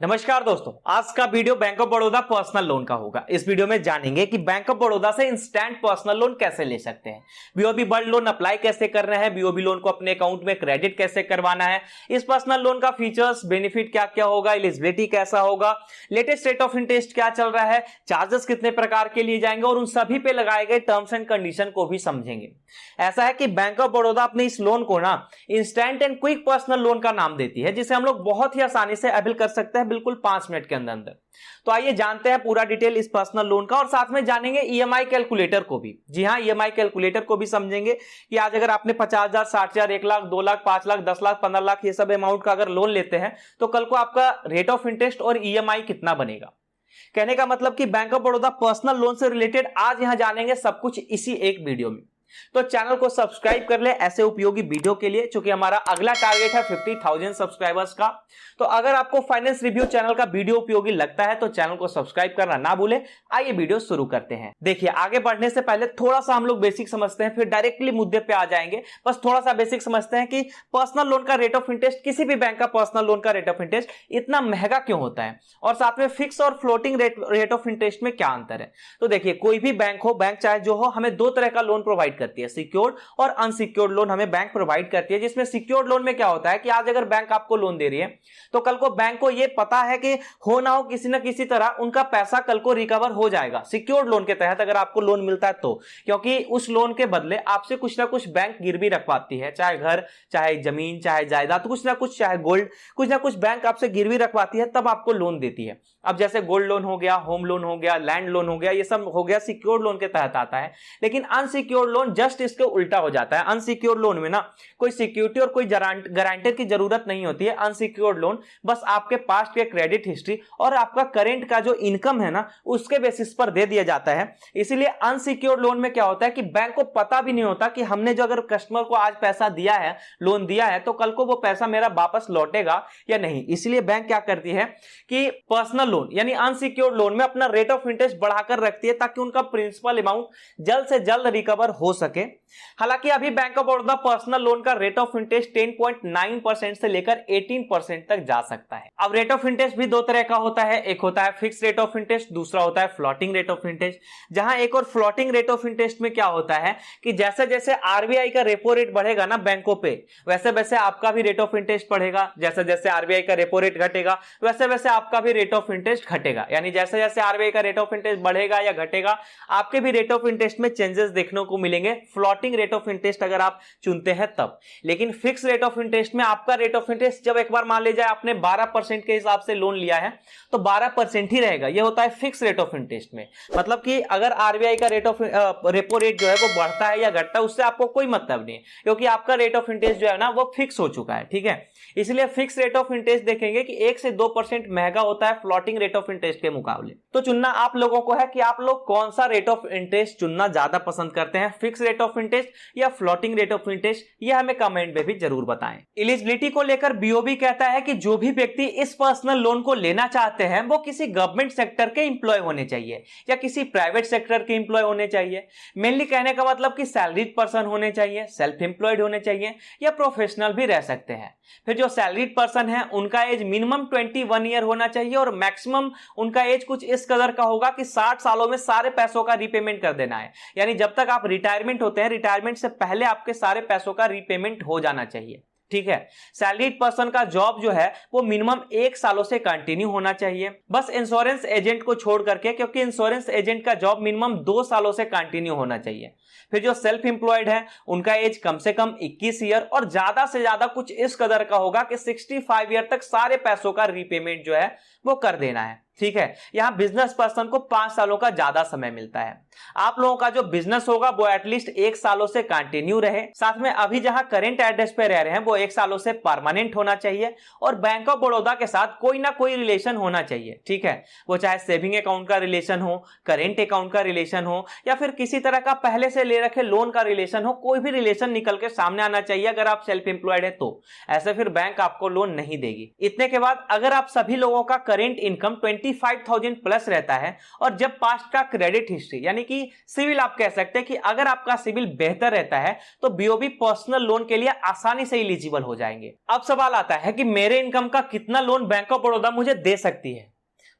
नमस्कार दोस्तों, आज का video bank of Baroda personal loan का होगा। इस वीडियो में जानेंगे कि बैंक ऑफ बड़ौदा से इंस्टेंट पर्सनल लोन कैसे ले सकते हैं, बीओबी बर्ड लोन अप्लाई कैसे करना है, बीओबी लोन को अपने अकाउंट में क्रेडिट कैसे करवाना है, इस पर्सनल लोन का फीचर्स बेनिफिट क्या क्या होगा, एलिजिबिलिटी कैसा होगा, लेटेस्ट रेट ऑफ इंटरेस्ट क्या चल रहा है, चार्जेस कितने प्रकार के लिए जाएंगे और उन सभी पे लगाए गए टर्म्स एंड कंडीशन को भी समझेंगे। ऐसा है कि बैंक ऑफ बड़ौदा अपने इस लोन को ना instant and quick personal loan का नाम देती है, जिसे हम लोग बहुत ही आसानी से अवेल कर सकते हैं बिल्कुल 5 मिनट के अंदर अंदर। तो आइए जानते हैं पूरा डिटेल इस पर्सनल लोन का और साथ में जानेंगे ईएमआई कैलकुलेटर को भी। जी हां, ईएमआई कैलकुलेटर को भी समझेंगे कि आज अगर आपने 50,000, 60,000, 1 लाख, 2 लाख, 5 लाख, 10 लाख, 15 लाख ये सब अमाउंट का अगर लोन लेते हैं तो कल को आपका रेट ऑफ इंटरेस्ट और ईएमआई कितना बनेगा। कहने का मतलब कि bank of Baroda personal loan से रिलेटेड आज यहां जानेंगे सब कुछ इसी एक वीडियो में। तो चैनल को सब्सक्राइब कर ले ऐसे उपयोगी वीडियो के लिए, क्योंकि हमारा अगला टारगेट है 50,000 सब्सक्राइबर्स का। तो अगर आपको फाइनेंस रिव्यू चैनल का वीडियो उपयोगी लगता है तो चैनल को सब्सक्राइब करना ना भूलें। आइए वीडियो शुरू करते हैं। देखिए, आगे बढ़ने से पहले थोड़ा सा हम लोग बेसिक समझते हैं, फिर डायरेक्टली मुद्दे पे आ जाएंगे। बस थोड़ा सा बेसिक समझते हैं कि पर्सनल लोन का रेट ऑफ इंटरेस्ट, किसी भी बैंक का पर्सनल लोन का रेट ऑफ इंटरेस्ट इतना महंगा क्यों होता है और साथ में फिक्स और फ्लोटिंग रेट ऑफ इंटरेस्ट में क्या अंतर है। तो देखिए, कोई भी बैंक हो, बैंक चाहे जो हो, हमें दो तरह का लोन प्रोवाइड करती है, सिक्योर्ड और अनसिक्योर्ड लोन हमें बैंक प्रोवाइड करती है। जिसमें सिक्योर्ड लोन में क्या होता है कि आज अगर बैंक आपको लोन दे रही है तो कल को बैंक को यह पता है कि हो ना हो किसी ना किसी तरह उनका पैसा कल को रिकवर हो जाएगा। सिक्योर्ड लोन के तहत अगर आपको लोन मिलता है तो, क्योंकि उस लोन के बदले आपसे कुछ ना कुछ बैंक गिरवी रखवाती है, चाहे घर, चाहे जमीन, चाहे जायदाद, कुछ ना कुछ, चाहे गोल्ड, कुछ ना कुछ बैंक आपसे गिरवी रखवाती है, तब आपको लोन देती है। अब जैसे गोल्ड लोन हो गया, होम लोन हो गया, लैंड लोन हो गया, ये सब हो गया सिक्योर्ड लोन के तहत आता है। लेकिन अनसिक्योर्ड लोन जस्ट इसके उल्टा हो जाता है। अनसिक्योर्ड लोन में ना कोई सिक्योरिटी और कोई गारंटर की जरूरत नहीं होती है। अनसिक्योर्ड लोन बस आपके पास्ट के क्रेडिट हिस्ट्री और आपका करंट का जो इनकम है ना उसके बेसिस पर दे दिया जाता है। इसीलिए अनसिक्योर्ड लोन में क्या होता है कि बैंक को पता भी नहीं होता कि हमने जो अगर कस्टमर को आज पैसा दिया है, लोन दिया है, तो कल को वो पैसा मेरा वापस लौटेगा या नहीं। इसलिए बैंक क्या करती है कि पर्सनल लोन यानी अनसिक्योर्ड लोन में अपना रेट ऑफ इंटरेस्ट बढ़ाकर रखती है ताकि उनका प्रिंसिपल अमाउंट जल्द से जल्द रिकवर हो सके। हालांकि अभी bank of Baroda personal loan का रेट ऑफ इंटरेस्ट 10.9% से लेकर 18% तक जा सकता है। अब रेट ऑफ इंटरेस्ट भी दो तरह का होता है, एक होता है फिक्स रेट ऑफ इंटरेस्ट, दूसरा होता है फ्लोटिंग रेट ऑफ इंटरेस्ट। जहां एक और फ्लोटिंग रेट ऑफ इंटरेस्ट में क्या होता है कि जैसे जैसे आरबीआई का रेपो रेट बढ़ेगा ना बैंकों पे, वैसे वैसे आपका भी रेट ऑफ इंटरेस्ट बढ़ेगा। जैसे जैसे आरबीआई का रेपो रेट घटेगा वैसे वैसे आपका भी रेट ऑफ इंटरेस्ट घटेगा। यानी जैसे जैसे आरबीआई का रेट ऑफ इंटरेस्ट बढ़ेगा या घटेगा, आपके भी रेट ऑफ इंटरेस्ट में चेंजेस देखने को मिलेंगे। फ्लोटिंग रेट ऑफ इंटरेस्ट अगर आप चुनते हैं तब। लेकिन फिक्स रेट ऑफ इंटरेस्ट में आपका रेट ऑफ इंटरेस्ट जब एक बार मान लीजिए आपने 12% के हिसाब से लोन लिया है तो 12% ही रहेगा। यह होता है फिक्स रेट ऑफ इंटरेस्ट में। मतलब कि अगर आरबीआई का रेट ऑफ रेपो रेट जो है वो बढ़ता है या घटता है उससे आपको कोई मतलब नहीं है, क्योंकि आपका रेट ऑफ इंटरेस्ट जो है ना वो फिक्स हो चुका है। ठीक है, इसलिए फिक्स रेट ऑफ इंटरेस्ट देखेंगे कि 1 से 2% महंगा होता है फ्लोटिंग रेट ऑफ इंटरेस्ट के मुकाबले। तो चुनना आप लोगों को है कि आप लोग कौन सा रेट ऑफ इंटरेस्ट चुनना ज्यादा पसंद करते हैं, फिक्स रेट ऑफ इंटरेस्ट या फ्लोटिंग रेट ऑफ इंटरेस्ट। यह हमें कमेंट में भी जरूर बताएं। एलिजिबिलिटी को लेकर बीओबी कहता है कि जो भी व्यक्ति इस पर्सनल लोन को लेना चाहते हैं वो किसी गवर्नमेंट सेक्टर के इंप्लॉय होने चाहिए या किसी प्राइवेट सेक्टर के इंप्लॉय होने चाहिए। मेनली कहने का मतलब कि सैलरीड पर्सन होने चाहिए, सेल्फ एम्प्लॉयड होने चाहिए या प्रोफेशनल भी रह सकते हैं। फिर जो सैलरीड पर्सन है उनका एज मिनिमम 21 ईयर होना चाहिए और मैक्सिमम उनका एज कुछ इस कदर का होगा कि 60 सालों में सारे पैसों का रीपेमेंट कर देना है। यानी जब तक आप रिटायरमेंट होते हैं, रिटायरमेंट से पहले आपके सारे पैसों का रीपेमेंट हो जाना चाहिए। ठीक है, सैलरीड पर्सन का जॉब जो है वो मिनिमम 1 सालों से कंटिन्यू होना चाहिए, बस इंश्योरेंस एजेंट को छोड़ करके, क्योंकि इंश्योरेंस एजेंट का जॉब मिनिमम 2 सालों से कंटिन्यू होना चाहिए। फिर जो सेल्फ एम्प्लॉयड है उनका एज कम से कम 21 ईयर और ज्यादा से ज्यादा कुछ इस कदर का होगा कि 65 ईयर तक सारे पैसों का रीपेमेंट जो है वो कर देना है। ठीक है, यहां बिजनेस पर्सन को 5 सालों का ज्यादा समय मिलता है। आप लोगों का जो बिजनेस होगा वो एटलीस्ट 1 सालों से कंटिन्यू रहे। साथ में अभी जहां करंट एड्रेस पे रह रहे हैं वो 1 सालों से परमानेंट होना चाहिए और बैंक ऑफ बड़ौदा के साथ कोई ना कोई रिलेशन होना चाहिए। ठीक है, वो चाहे सेविंग अकाउंट का रिलेशन हो, करेंट अकाउंट का रिलेशन हो या फिर किसी तरह का पहले से ले रखे लोन का रिलेशन हो, कोई भी रिलेशन निकल के सामने आना चाहिए। अगर आप सेल्फ एम्प्लॉयड है तो ऐसे फिर बैंक आपको लोन नहीं देगी। इतने के बाद अगर आप सभी लोगों का करेंट इनकम 85,000 प्लस रहता है और जब पास्ट का क्रेडिट हिस्ट्री यानी कि सिविल आप कह सकते हैं कि अगर आपका सिविल बेहतर रहता है तो बीओबी पर्सनल लोन के लिए आसानी से एलिजिबल हो जाएंगे। अब सवाल आता है कि मेरे इनकम का कितना लोन बैंक ऑफ बड़ौदा मुझे दे सकती है।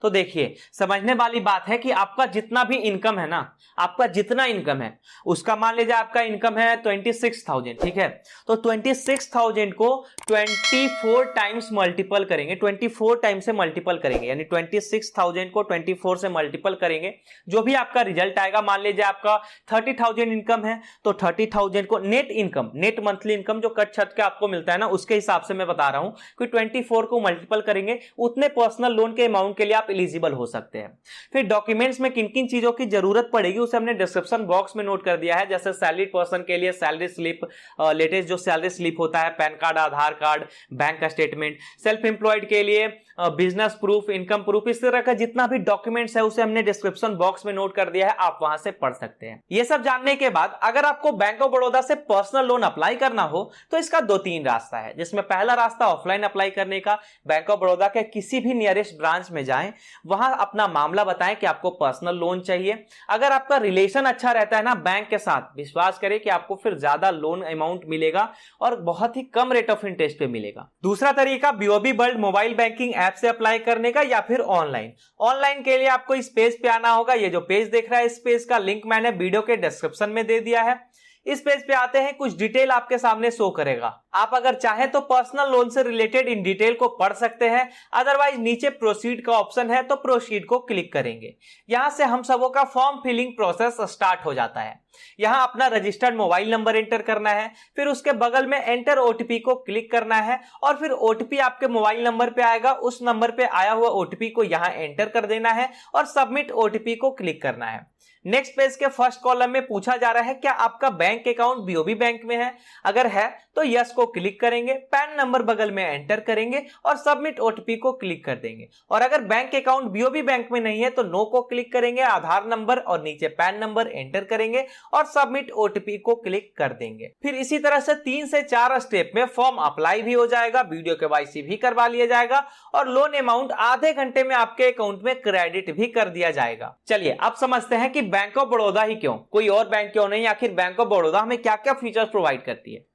तो देखिए, समझने वाली बात है कि आपका जितना भी इनकम है ना, आपका जितना इनकम है उसका मान लीजिए आपका इनकम है 26,000, ठीक है, तो 26,000 को 24 टाइम्स मल्टीपल करेंगे, 24 टाइम से मल्टीपल करेंगे, यानी 26,000 को 24 से मल्टीपल करेंगे, जो भी आपका रिजल्ट आएगा, मान लीजिए आपका 30,000 इनकम है तो 30,000 को net income, net monthly income जो कट छट के आपको मिलता है ना, उसके हिसाब से मैं बता रहा हूं कि 24 को मल्टीपल करेंगे, उतने पर्सनल लोन के अमाउंट के लिए आप एलिजिबल हो सकते हैं। फिर डॉक्यूमेंट्स में किन किन चीजों की जरूरत पड़ेगी उसे हमने डिस्क्रिप्शन बॉक्स में नोट कर दिया है। जैसे सैलरीड पर्सन के लिए सैलरी स्लिप, लेटेस्ट जो सैलरी स्लिप होता है, पैन कार्ड, आधार कार्ड, बैंक का स्टेटमेंट, सेल्फ एम्प्लॉयड के लिए बिजनेस प्रूफ, इनकम प्रूफ, इस तरह का जितना भी डॉक्यूमेंट्स है उसे हमने डिस्क्रिप्शन बॉक्स में नोट कर दिया है, आप वहां से पढ़ सकते हैं। ये सब जानने के बाद अगर आपको बैंक ऑफ बड़ौदा से पर्सनल लोन अप्लाई करना हो तो इसका 2-3 रास्ता है, जिसमें पहला रास्ता ऑफलाइन अप्लाई करने का, बैंक ऑफ बड़ौदा के किसी भी नियरेस्ट ब्रांच में जाएं, वहां अपना मामला बताएं कि आपको पर्सनल लोन चाहिए। अगर आपका रिलेशन अच्छा रहता है ना बैंक के साथ, विश्वास करें कि आपको फिर ज्यादा लोन अमाउंट मिलेगा और बहुत ही कम रेट ऑफ इंटरेस्ट पे मिलेगा। दूसरा तरीका BOB world mobile banking app से अप्लाई करने का या फिर ऑनलाइन। ऑनलाइन के लिए आपको इस पेज पे आना होगा। ये जो पेज देख रहा है, इस पेज का लिंक मैंने वीडियो के डिस्क्रिप्शन में दे दिया है। इस पेज पे आते हैं, कुछ डिटेल आपके सामने शो करेगा। आप अगर चाहें तो पर्सनल लोन से रिलेटेड इन डिटेल को पढ़ सकते हैं, अदरवाइज नीचे प्रोसीड का ऑप्शन है तो प्रोसीड को क्लिक करेंगे। यहां से हम सबों का फॉर्म फिलिंग प्रोसेस स्टार्ट हो जाता है। यहां अपना रजिस्टर्ड मोबाइल नंबर एंटर करना है, फिर उसके बगल में एंटर ओटीपी को क्लिक करना है और फिर ओटीपी आपके मोबाइल नंबर पे आएगा, उस नंबर पे आया हुआ ओटीपी को यहां एंटर कर देना है और सबमिट ओटीपी को क्लिक करना है। नेक्स्ट पेज के फर्स्ट कॉलम में पूछा जा रहा है क्या आपका बैंक अकाउंट बीओबी बैंक में है, अगर है तो यस को क्लिक करेंगे, पैन नंबर बगल में एंटर करेंगे और सबमिट ओटीपी को क्लिक कर देंगे। और अगर बैंक अकाउंट बीओबी बैंक में नहीं है तो नो को क्लिक करेंगे, आधार नंबर और नीचे पैन नंबर एंटर करेंगे और सबमिट ओटीपी को क्लिक कर देंगे। फिर इसी तरह से 3 से 4 स्टेप में फॉर्म अप्लाई भी हो जाएगा, वीडियो केवाईसी भी करवा लिया जाएगा और लोन अमाउंट आधे घंटे में आपके अकाउंट में क्रेडिट भी कर दिया जाएगा। चलिए अब समझते हैं कि बैंक ऑफ बड़ौदा ही क्यों, कोई और बैंक क्यों नहीं, आखिर बैंक ऑफ बड़ौदा हमें क्या क्या फीचर्स प्रोवाइड करती है।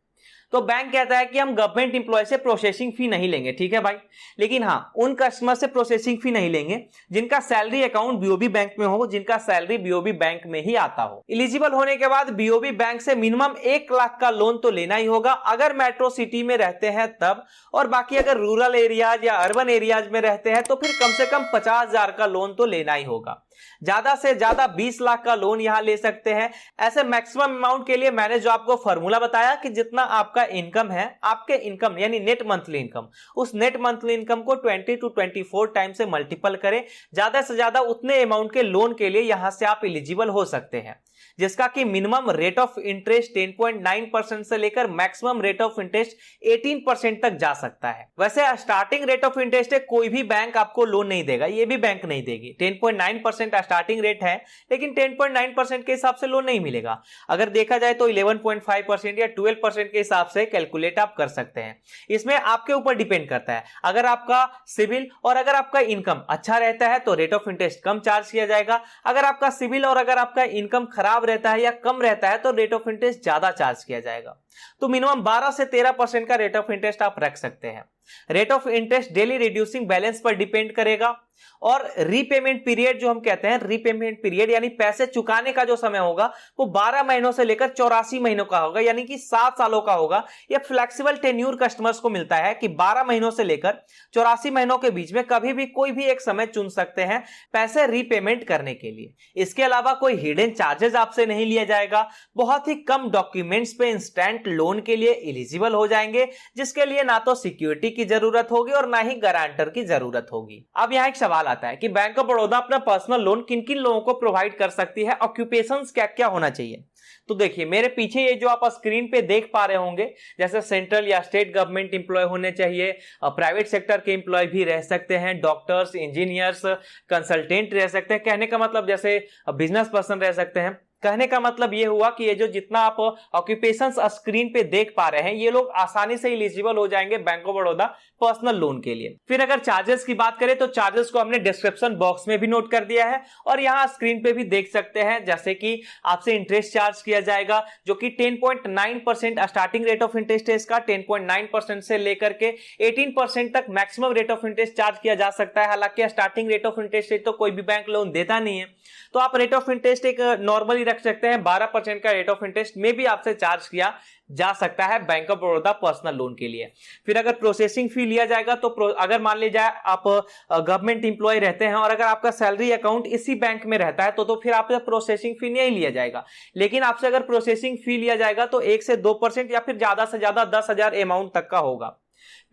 तो बैंक कहता है कि हम गवर्नमेंट एम्प्लॉय से प्रोसेसिंग फी नहीं लेंगे, ठीक है भाई, लेकिन हाँ उन कस्टमर से प्रोसेसिंग फी नहीं लेंगे जिनका सैलरी अकाउंट बीओबी बैंक में हो, जिनका सैलरी बीओबी बैंक में ही आता हो। एलिजिबल होने के बाद बीओबी बैंक से मिनिमम 1 लाख का लोन तो लेना ही होगा अगर मेट्रो सिटी में रहते हैं तब, और बाकी अगर रूरल एरियाज या अर्बन एरियाज में रहते हैं तो फिर कम से कम 50,000 का लोन तो लेना ही होगा। ज्यादा से ज्यादा 20 लाख का लोन यहां ले सकते हैं। ऐसे मैक्सिमम अमाउंट के लिए मैंने जो आपको फॉर्मूला बताया कि जितना आपका इनकम है, आपके इनकम यानी नेट मंथली इनकम, उस नेट मंथली इनकम को 20 to 24 टाइम से मल्टीपल करें, ज्यादा से ज्यादा उतने अमाउंट के लोन के लिए यहां से आप एलिजिबल हो सकते हैं, जिसका कि मिनिमम रेट ऑफ इंटरेस्ट 10.9% से लेकर मैक्सिमम रेट ऑफ इंटरेस्ट 18% तक जा सकता है। वैसे स्टार्टिंग रेट ऑफ इंटरेस्ट है, कोई भी बैंक आपको लोन नहीं देगा, ये भी बैंक नहीं देगी। 10.9% स्टार्टिंग रेट है, लेकिन 10.9% के हिसाब से लोन नहीं मिलेगा। अगर देखा जाए तो 11.5% या 12% के हिसाब से कैलकुलेट आप कर सकते हैं। इसमें आपके ऊपर डिपेंड करता है, अगर आपका सिविल और अगर आपका इनकम अच्छा रहता है तो rate of interest come charge किया जाएगा, अगर आपका सिविल और अगर आपका इनकम खराब रहता है या कम रहता है तो रेट ऑफ इंटरेस्ट ज्यादा चार्ज किया जाएगा। तो मिनिमम 12 से 13% का रेट ऑफ इंटरेस्ट आप रख सकते हैं। Rate of interest daily reducing balance पर डिपेंड करेगा और रीपेमेंट पीरियड जो हम कहते हैं, रीपेमेंट पीरियड यानी पैसे चुकाने का जो समय होगा वो 12 महीनों से लेकर 84 महीनों का होगा, यानी कि 7 सालों का होगा। यह फ्लेक्सिबल टेन्यूर कस्टमर्स को मिलता है कि 12 महीनों से लेकर 84 महीनों के बीच में कभी भी कोई भी एक समय चुन सकते हैं पैसे रीपेमेंट करने के लिए। इसके अलावा कोई हिडन चार्जेस आपसे नहीं लिया जाएगा। बहुत ही कम डॉक्यूमेंट्स पे इंस्टेंट लोन के लिए एलिजिबल हो जाएंगे, जिसके लिए ना तो सिक्योरिटी की जरूरत होगी और ना ही गारंटर की जरूरत होगी। अब यहां एक सवाल आता है कि बैंक ऑफ बड़ौदा अपना पर्सनल लोन किन किन लोगों को प्रोवाइड कर सकती है, ऑक्यूपेशंस क्या क्या होना चाहिए। तो देखिए मेरे पीछे ये जो आप स्क्रीन पे देख पा रहे होंगे, जैसे सेंट्रल या स्टेट गवर्नमेंट एम्प्लॉय होने चाहिए, प्राइवेट सेक्टर के एम्प्लॉय भी रह सकते हैं, डॉक्टर्स, इंजीनियर्स, कंसल्टेंट रह सकते हैं, कहने का मतलब जैसे बिजनेस पर्सन रह सकते हैं, कहने का मतलब ये हुआ कि ये जो जितना आप ऑक्यूपेशंस स्क्रीन पे देख पा रहे हैं, ये लोग आसानी से एलिजिबल हो जाएंगे bank of Baroda personal loan के लिए। फिर अगर चार्जेस की बात करें तो चार्जेस को हमने डिस्क्रिप्शन बॉक्स में भी नोट कर दिया है और यहां स्क्रीन पे भी देख सकते हैं। जैसे कि आपसे इंटरेस्ट चार्ज किया जाएगा जो कि 10.9% स्टार्टिंग रेट ऑफ इंटरेस्ट है इसका। 10.9% से लेकर के 18% तक maximum rate of interest charge किया जा सकता है। हालांकि starting rate of interest rate तो कोई भी बैंक लोन देता नहीं है, तो आप रेट ऑफ इंटरेस्ट एक नॉर्मली रख सकते हैं। 12% का रेट ऑफ इंटरेस्ट में भी आपसे चार्ज किया जा सकता है bank of Baroda personal loan के लिए। फिर अगर प्रोसेसिंग फी लिया जाएगा तो अगर मान लीजिए आप गवर्नमेंट इंप्लॉय रहते हैं और अगर आपका सैलरी अकाउंट इसी बैंक में रहता है तो फिर आपसे प्रोसेसिंग फी नहीं लिया जाएगा। लेकिन आपसे अगर प्रोसेसिंग फी लिया जाएगा तो 1 से 2% या फिर ज्यादा से ज्यादा 10,000 अमाउंट तक का होगा।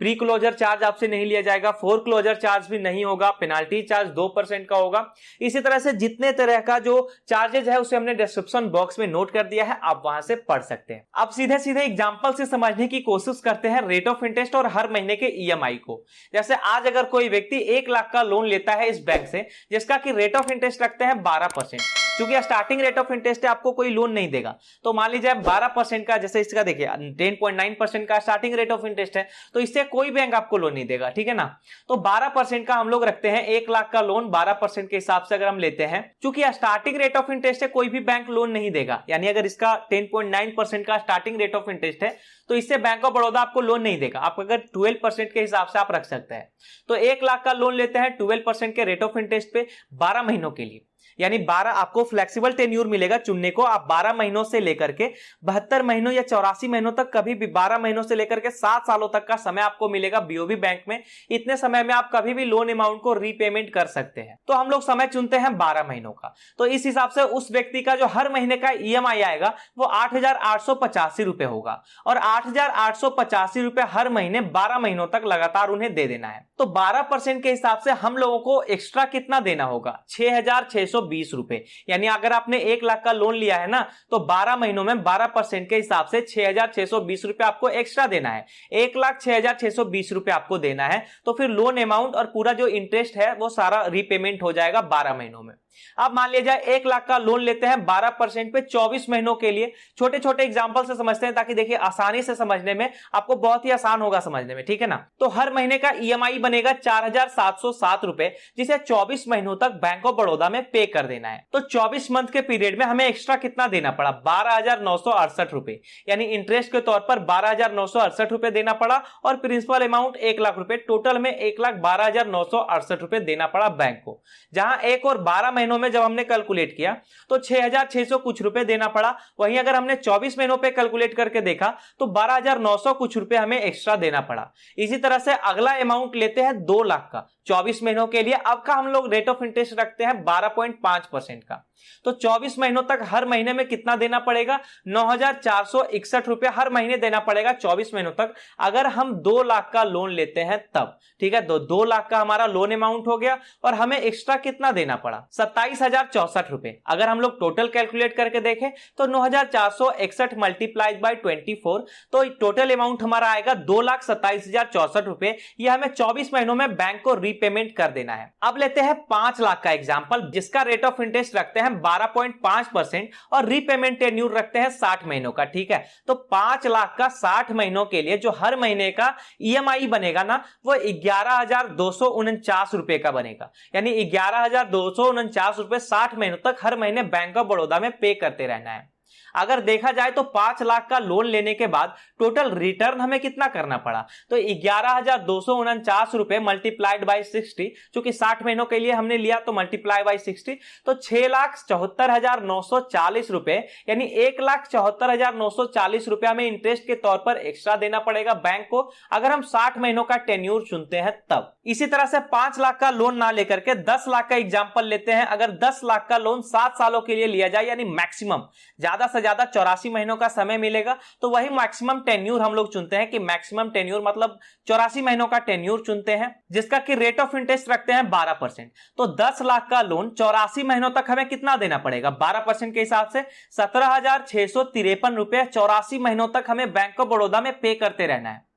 प्री क्लोजर चार्ज आपसे नहीं लिया जाएगा, फोर क्लोजर चार्ज भी नहीं होगा, पेनाल्टी चार्ज 2% का होगा। इसी तरह से जितने तरह का जो चार्जेज है उसे हमने डिस्क्रिप्शन बॉक्स में नोट कर दिया है, आप वहां से पढ़ सकते हैं। अब सीधे सीधे एग्जांपल से समझने की कोशिश करते हैं रेट ऑफ इंटरेस्ट और हर महीने के ईएमआई को। जैसे आज अगर कोई व्यक्ति 1 लाख का लोन लेता है इस बैंक से जिसका कि रेट ऑफ इंटरेस्ट रखते हैं 12%, क्योंकि स्टार्टिंग रेट ऑफ इंटरेस्ट है, आपको कोई लोन नहीं देगा। तो मान लीजिए 12% का, जैसे इसका देखिए 10.9% का स्टार्टिंग रेट ऑफ इंटरेस्ट है, तो इससे कोई बैंक आपको लोन नहीं देगा, ठीक है ना। तो 12% का हम लोग रखते हैं, 1 लाख का लोन 12% के हिसाब से अगर हम लेते हैं, क्योंकि स्टार्टिंग रेट ऑफ इंटरेस्ट है, कोई भी बैंक लोन नहीं देगा। यानी अगर इसका 10.9% का स्टार्टिंग रेट ऑफ इंटरेस्ट है तो इससे बैंक ऑफ बड़ौदा आपको लोन नहीं देगा। आप अगर 12% के हिसाब से आप रख सकते हैं, तो 1 लाख का लोन लेते हैं 12% के रेट ऑफ इंटरेस्ट पे 12 महीनों के लिए, यानी 12 आपको फ्लेक्सिबल टेन्यूर मिलेगा चुनने को। आप 12 महीनों से लेकर के 72 महीनों या 84 महीनों तक, कभी भी 12 महीनों से लेकर के 7 सालों तक का समय आपको मिलेगा बीओबी बैंक में। इतने समय में आप कभी भी लोन अमाउंट को रीपेमेंट कर सकते हैं। तो हम लोग समय चुनते हैं 12 महीनों का। तो इस हिसाब से उस व्यक्ति का जो हर महीने का ईएमआई आएगा वो 8,885 रुपए होगा और 8,885 रुपए हर महीने 12 महीनों तक लगातार उन्हें दे देना है। तो 12% के हिसाब से हम लोगों को एक्स्ट्रा कितना देना होगा? 6,620 रुपए। यानी अगर आपने 1 लाख का लोन लिया है ना, तो 12 महीनों में 12% के हिसाब से 6,620 रुपए आपको एक्स्ट्रा देना है। 1,06,620 रुपए आपको देना है। तो फिर लोन अमाउंट और पूरा जो इंटरेस्ट है वो सारा रीपेमेंट हो जाएगा 12 महीनों में। अब मान लिया जाए 1 लाख का लोन लेते हैं 12% पे 24 महीनों के लिए। छोटे छोटे एग्जांपल से समझते हैं ताकि देखिए आसानी से समझने में, आपको बहुत ही आसान होगा समझने में, ठीक है ना। तो हर महीने का ईएमआई बनेगा 4,707 रुपए, जिसे 24 महीनों तक बैंक ऑफ बड़ौदा में पे कर देना है। तो 24 मंथ के पीरियड में हमें एक्स्ट्रा कितना देना पड़ा? 12,968 रुपए, यानी इंटरेस्ट के तौर पर 12,968 रुपए देना पड़ा और प्रिंसिपल अमाउंट 1 लाख रुपए। टोटल में 1,12,968 रुपए देना पड़ा बैंक को। जहां 1 और 12 महीनों में जब हमने कैलकुलेट किया तो 6,600 कुछ रुपए देना पड़ा। वहीं अगर हमने 24 महीनों पे कैलकुलेट करके देखा तो 12,900 कुछ रुपए हमें एक्स्ट्रा देना पड़ा। इसी तरह से अगला अमाउंट लेते हैं 2 लाख का 24 महीनों के लिए। अब का हम लोग रेट ऑफ इंटरेस्ट रखते हैं 12.5% का। तो 24 महीनों तक हर महीने में कितना देना पड़ेगा? 9,461 रुपए हर महीने देना पड़ेगा 24 महीनों तक, अगर हम 2 लाख का लोन लेते हैं तब, ठीक है। तो 2 लाख का हमारा लोन अमाउंट हो गया और हमें एक्स्ट्रा कितना देना पड़ा? 27,064 रुपए। अगर हम लोग टोटल कैलकुलेट करके देखें तो 9,461 मल्टीप्लाइड बाय 24, तो टोटल अमाउंट हमारा आएगा 2,27,064 रुपए। यह हमें 24 महीनों में बैंक को रीपेमेंट कर देना है। अब लेते हैं 5 लाख का एग्जांपल, जिसका रेट ऑफ इंटरेस्ट रखते हैं 12.5% और रीपेमेंट टेन्यूर रखते हैं 60 महीनों का, ठीक है। तो 5 लाख का 60 महीनों के लिए जो हर महीने का ईएमआई बनेगा ना, वो 11,249 रुपए का बनेगा। यानी 11,249 रुपए 60 महीनों तक हर महीने बैंक ऑफ बड़ौदा में पे करते रहना है। अगर देखा जाए तो 5 लाख का लोन लेने के बाद टोटल रिटर्न हमें कितना करना पड़ा? तो 11,249 रुपए मल्टीप्लाइड बाय 60, क्योंकि 60 महीनों के लिए हमने लिया तो मल्टीप्लाई बाय 60, तो 6,74,940 रुपए, यानी 1,74,940 रुपए हमें इंटरेस्ट के तौर पर एक्स्ट्रा देना पड़ेगा बैंक को, अगर हम 60 महीनों का टेन्यूर चुनते हैं तब। इसी तरह से 5 लाख का लोन ना लेकर के 10 लाख का एग्जांपल लेते हैं। अगर 10 लाख का लोन 7 सालों के लिए लिया जाए, यानी मैक्सिमम ज्यादा से ज्यादा 84 महीनों का समय मिलेगा, तो वही मैक्सिमम टेन्यूर हम लोग चुनते हैं कि मैक्सिमम टेन्यूर मतलब 84 महीनों का टेन्यूर चुनते हैं, जिसका कि रेट ऑफ इंटरेस्ट रखते हैं 12%। तो 10 लाख का लोन 84 महीनों तक हमें कितना देना पड़ेगा? 12% के हिसाब से 17,653 रुपए 84 महीनों तक हमें बैंक ऑफ बड़ौदा में पे करते रहना है।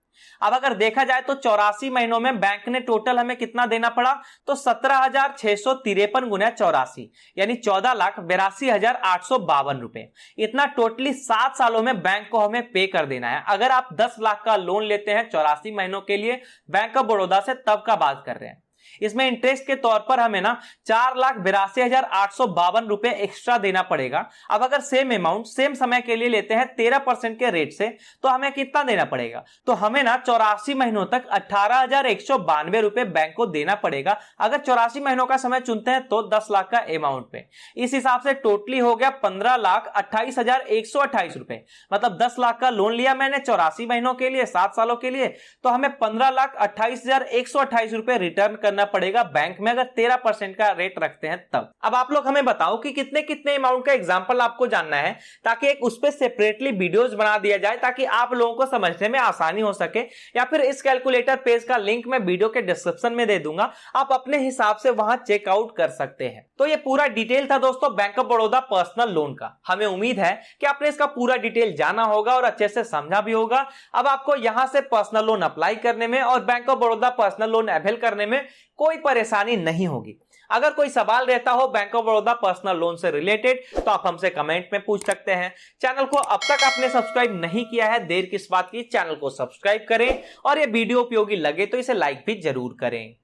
अब अगर देखा जाए तो 84 महीनों में बैंक ने टोटल हमें कितना देना पड़ा, तो 17,653 गुना 84 यानी 14,82,852 रुपए। इतना टोटली 7 सालों में बैंक को हमें पे कर देना है। अगर आप 10 लाख का लोन लेते हैं 84 महीनों के लिए बैंक ऑफ बड़ौदा से, तब का बात कर रहे हैं। इसमें इंटरेस्ट के तौर पर हमें ना 4,82,852 रुपए एक्स्ट्रा देना पड़ेगा। अब अगर सेम अमाउंट सेम समय के लिए लेते हैं 13% के रेट से, तो हमें कितना देना पड़ेगा, तो हमें ना 84 महीनों तक 18,192 रुपए बैंक को देना पड़ेगा। अगर 84 महीनों का समय चुनते हैं तो 10 लाख का अमाउंट पे। इस हिसाब से टोटली हो गया 15,28,128 रुपए। मतलब 10 लाख का लोन लिया मैंने 84 महीनों के लिए, 7 सालों के लिए, तो हमें 15,28,128 रुपए रिटर्न करना पड़ेगा बैंक में, अगर 13% का रेट रखते हैं तब। अब आप लोग हमें बताओ कि कितने कितने अमाउंट का एग्जांपल आपको जानना है, ताकि एक उस पे सेपरेटली वीडियोस बना दिया जाए, ताकि आप लोगों को समझने में आसानी हो सके। या फिर इस कैलकुलेटर पेज का लिंक मैं वीडियो के डिस्क्रिप्शन में दे दूंगा, आप अपने हिसाब से वहां चेकआउट कर सकते हैं। तो ये पूरा डिटेल था दोस्तों bank of Baroda personal loan का। हमें उम्मीद है कि आपने इसका पूरा डिटेल जाना होगा और अच्छे से समझा भी होगा। अब आपको यहां से पर्सनल लोन अप्लाई करने में और bank of Baroda personal loan avail करने में कोई परेशानी नहीं होगी। अगर कोई सवाल रहता हो bank of Baroda personal loan से रिलेटेड, तो आप हमसे कमेंट में पूछ सकते हैं। चैनल को अब तक आपने सब्सक्राइब नहीं किया है, देर किस बात की, चैनल को सब्सक्राइब करें और ये वीडियो उपयोगी लगे तो इसे लाइक भी जरूर करें।